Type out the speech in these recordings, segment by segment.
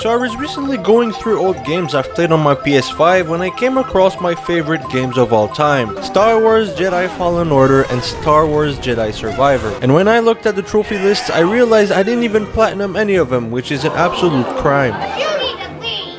So I was recently going through old games I've played on my PS5 when I came across my favorite games of all time, Star Wars Jedi Fallen Order and Star Wars Jedi Survivor. And when I looked at the trophy lists, I realized I didn't even platinum any of them, which is an absolute crime.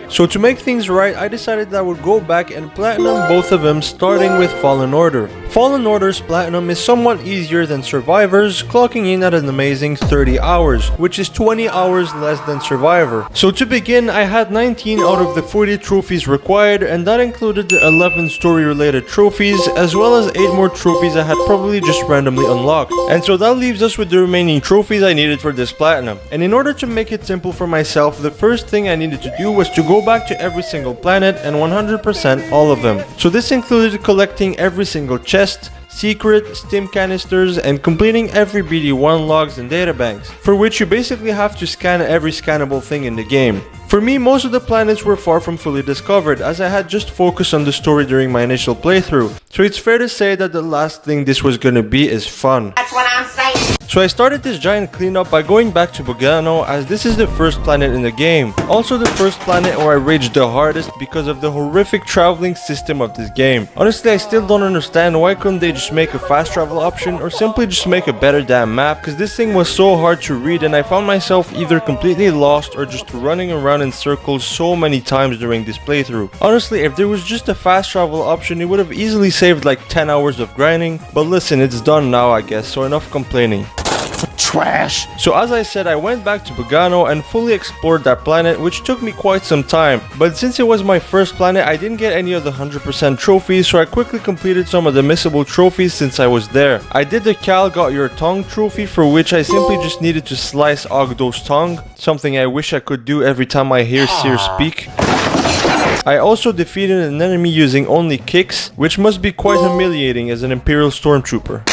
So to make things right, I decided that I would go back and platinum both of them, starting with Fallen Order. Fallen Order's platinum is somewhat easier than Survivor's, clocking in at an amazing 30 hours, which is 20 hours less than Survivor. So to begin, I had 19 out of the 40 trophies required, and that included the 11 story related trophies, as well as 8 more trophies I had probably just randomly unlocked. And so that leaves us with the remaining trophies I needed for this platinum. And in order to make it simple for myself, the first thing I needed to do was to go back to every single planet and 100% all of them. So this included collecting every single chest, secret, stim canisters, and completing every BD1 logs and databanks, for which you basically have to scan every scannable thing in the game. For me, most of the planets were far from fully discovered, as I had just focused on the story during my initial playthrough, so it's fair to say that the last thing this was gonna be is fun. That's what I'm saying. So I started this giant cleanup by going back to Bogano, as this is the first planet in the game. Also the first planet where I raged the hardest because of the horrific traveling system of this game. Honestly, I still don't understand why couldn't they just make a fast travel option or simply just make a better damn map, cause this thing was so hard to read and I found myself either completely lost or just running around in circles so many times during this playthrough. Honestly, if there was just a fast travel option, it would have easily saved like 10 hours of grinding, but listen, it's done now I guess, so enough complaining. Trash. So as I said, I went back to Bogano and fully explored that planet, which took me quite some time. But since it was my first planet, I didn't get any of the 100% trophies, so I quickly completed some of the missable trophies since I was there. I did the Cal Got Your Tongue trophy, for which I simply just needed to slice Ogdo's tongue, something I wish I could do every time I hear Seer speak. I also defeated an enemy using only kicks, which must be quite humiliating as an Imperial Stormtrooper.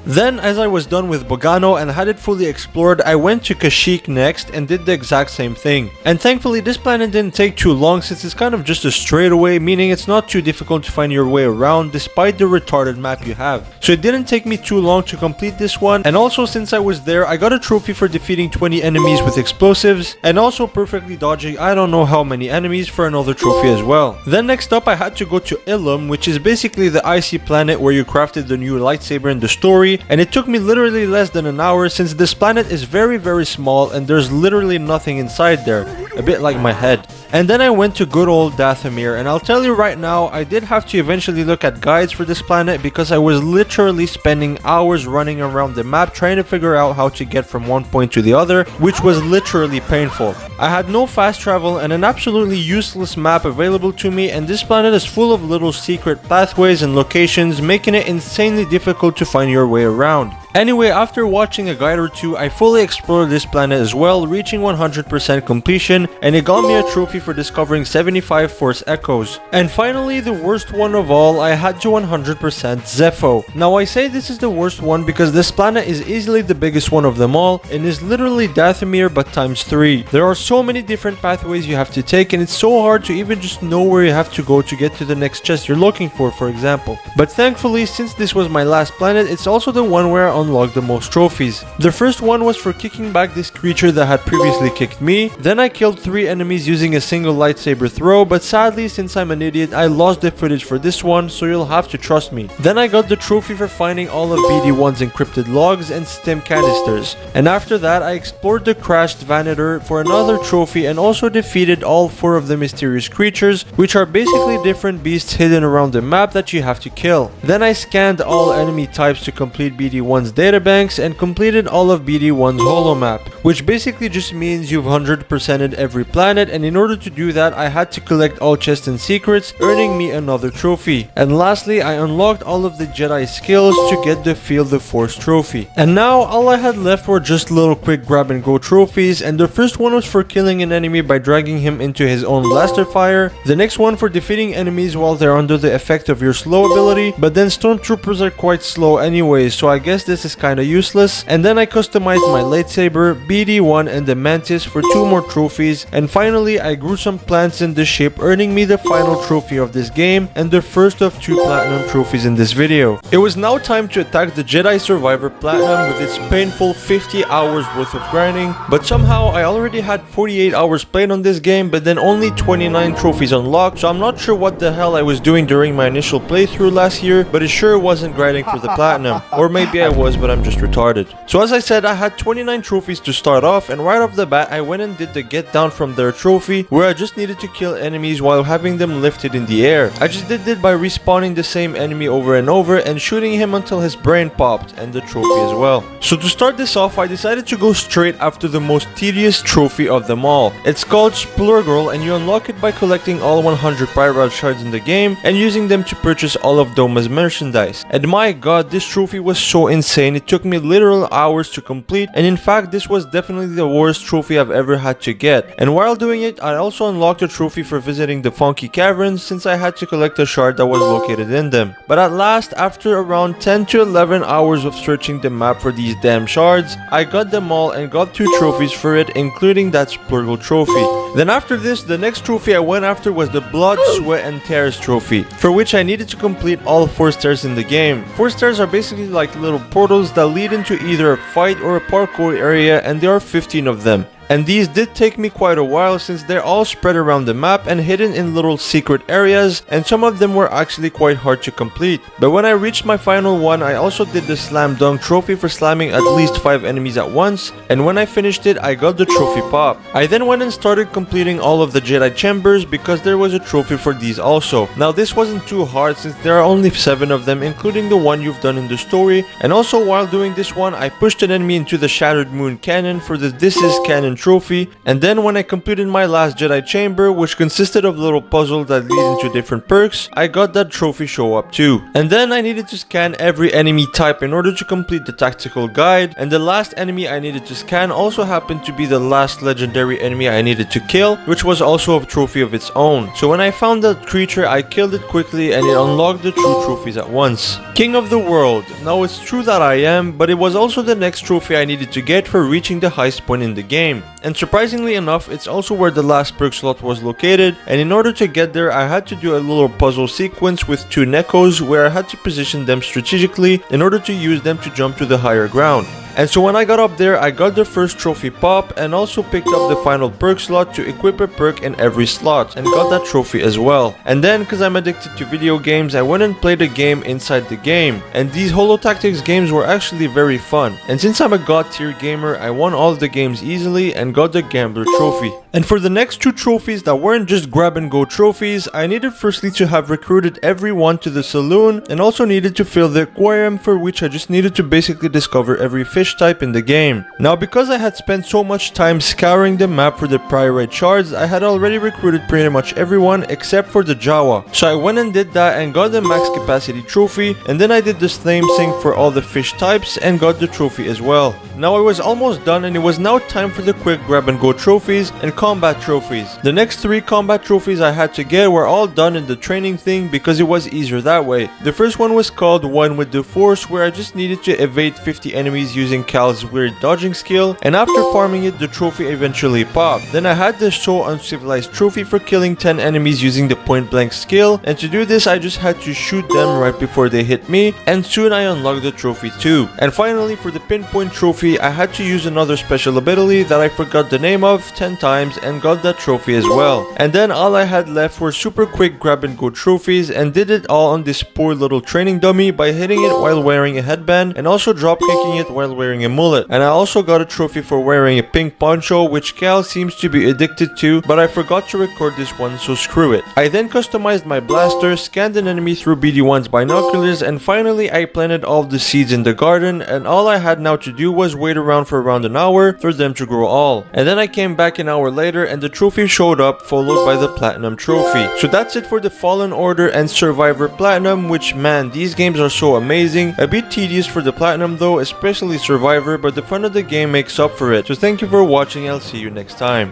Then, as I was done with Bogano and had it fully explored, I went to Kashyyyk next and did the exact same thing. And thankfully this planet didn't take too long since it's kind of just a straightaway, meaning it's not too difficult to find your way around despite the retarded map you have. So it didn't take me too long to complete this one, and also since I was there, I got a trophy for defeating 20 enemies with explosives, and also perfectly dodging I don't know how many enemies for another trophy as well. Then next up I had to go to Ilum, which is basically the icy planet where you crafted the new lightsaber in the story, and it took me literally less than an hour since this planet is very small and there's literally nothing inside there, a bit like my head. And then I went to good old Dathomir, and I'll tell you right now, I did have to eventually look at guides for this planet because I was literally spending hours running around the map trying to figure out how to get from one point to the other, which was literally painful. I had no fast travel and an absolutely useless map available to me, and this planet is full of little secret pathways and locations, making it insanely difficult to find your way around. Anyway, after watching a guide or two, I fully explored this planet as well, reaching 100% completion, and it got me a trophy for discovering 75 Force Echoes. And finally, the worst one of all, I had to 100% Zepho. Now I say this is the worst one because this planet is easily the biggest one of them all, and is literally Dathomir but times 3. There are so many different pathways you have to take, and it's so hard to even just know where you have to go to get to the next chest you're looking for example. But thankfully, since this was my last planet, it's also the one where I unlocked the most trophies. The first one was for kicking back this creature that had previously kicked me. Then I killed 3 enemies using a single lightsaber throw, but sadly since I'm an idiot I lost the footage for this one, so you'll have to trust me. Then I got the trophy for finding all of BD1's encrypted logs and stim canisters. And after that I explored the crashed Vanator for another trophy and also defeated all 4 of the mysterious creatures, which are basically different beasts hidden around the map that you have to kill. Then I scanned all enemy types to complete BD1's databanks and completed all of BD1's holomap, which basically just means you've 100%ed every planet, and in order to do that I had to collect all chests and secrets, earning me another trophy. And lastly, I unlocked all of the Jedi skills to get the Feel the Force trophy. And now all I had left were just little quick grab and go trophies, and the first one was for killing an enemy by dragging him into his own blaster fire, the next one for defeating enemies while they're under the effect of your slow ability, but then stormtroopers are quite slow anyways, so I guess this this is kinda useless. And then I customized my lightsaber, BD1 and the Mantis for 2 more trophies. And finally I grew some plants in this shape, earning me the final trophy of this game and the first of 2 platinum trophies in this video. It was now time to attack the Jedi Survivor Platinum with its painful 50 hours worth of grinding, but somehow I already had 48 hours played on this game, but then only 29 trophies unlocked, so I'm not sure what the hell I was doing during my initial playthrough last year, but it sure wasn't grinding for the platinum. Or maybe I was, but I'm just retarded. So as I said, I had 29 trophies to start off, and right off the bat I went and did the get down from there trophy, where I just needed to kill enemies while having them lifted in the air. I just did it by respawning the same enemy over and over and shooting him until his brain popped, and the trophy as well. So to start this off, I decided to go straight after the most tedious trophy of them all. It's called Splurgle, and you unlock it by collecting all 100 Pirate shards in the game and using them to purchase all of Doma's merchandise. And my god, this trophy was so insane, it took me literal hours to complete, and in fact this was definitely the worst trophy I've ever had to get. And while doing it, I also unlocked a trophy for visiting the Funky Caverns, since I had to collect a shard that was located in them. But at last, after around 10 to 11 hours of searching the map for these damn shards, I got them all and got 2 trophies for it, including that Splurgle trophy. Then after this, the next trophy I went after was the Blood, Sweat and Tears trophy, for which I needed to complete all 4 stairs in the game. 4 stairs are basically like little portals that lead into either a fight or a parkour area, and there are 15 of them. And these did take me quite a while, since they're all spread around the map and hidden in little secret areas, and some of them were actually quite hard to complete. But when I reached my final one, I also did the Slam Dunk trophy for slamming at least 5 enemies at once, and when I finished it, I got the trophy pop. I then went and started completing all of the Jedi chambers, because there was a trophy for these also. Now this wasn't too hard, since there are only 7 of them, including the one you've done in the story. And also while doing this one, I pushed an enemy into the Shattered Moon Cannon for the This Is Canon trophy. And then when I completed my last Jedi chamber, which consisted of little puzzles that lead into different perks, I got that trophy show up too. And then I needed to scan every enemy type in order to complete the tactical guide, and the last enemy I needed to scan also happened to be the last legendary enemy I needed to kill, which was also a trophy of its own. So when I found that creature, I killed it quickly and it unlocked the true trophies at once. King of the World. Now it's true that I am, but it was also the next trophy I needed to get for reaching the highest point in the game. And surprisingly enough, it's also where the last perk slot was located, and in order to get there, I had to do a little puzzle sequence with 2 Nekos where I had to position them strategically in order to use them to jump to the higher ground. And so when I got up there, I got the first trophy pop and also picked up the final perk slot to equip a perk in every slot, and got that trophy as well. And then, because I'm addicted to video games, I went and played a game inside the game, and these Holo Tactics games were actually very fun. And since I'm a god tier gamer, I won all of the games easily and got the Gambler trophy. And for the next 2 trophies that weren't just grab and go trophies, I needed firstly to have recruited everyone to the saloon, and also needed to fill the aquarium, for which I just needed to basically discover every fish type in the game. Now because I had spent so much time scouring the map for the Priorite shards, I had already recruited pretty much everyone except for the Jawa. So I went and did that and got the max capacity trophy, and then I did the same thing for all the fish types and got the trophy as well. Now I was almost done, and it was now time for the quick grab and go trophies and combat trophies. The next 3 combat trophies I had to get were all done in the training thing, because it was easier that way. The first one was called One with the Force, where I just needed to evade 50 enemies using Cal's weird dodging skill, and after farming it, the trophy eventually popped. Then I had the So Uncivilized trophy for killing 10 enemies using the point blank skill, and to do this I just had to shoot them right before they hit me, and soon I unlocked the trophy too. And finally, for the pinpoint trophy, I had to use another special ability that I forgot the name of 10 times and got that trophy as well. And then all I had left were super quick grab and go trophies, and did it all on this poor little training dummy by hitting it while wearing a headband and also drop kicking it while wearing a mullet. And I also got a trophy for wearing a pink poncho, which Cal seems to be addicted to, but I forgot to record this one, so screw it. I then customized my blaster, scanned an enemy through BD1's binoculars, and finally I planted all the seeds in the garden, and all I had now to do was wait around for around an hour for them to grow all. And then I came back an hour later and the trophy showed up, followed by the Platinum trophy. So that's it for the Fallen Order and Survivor Platinum, which, man, these games are so amazing. A bit tedious for the Platinum though, especially Survivor, but the fun of the game makes up for it. So thank you for watching, I'll see you next time.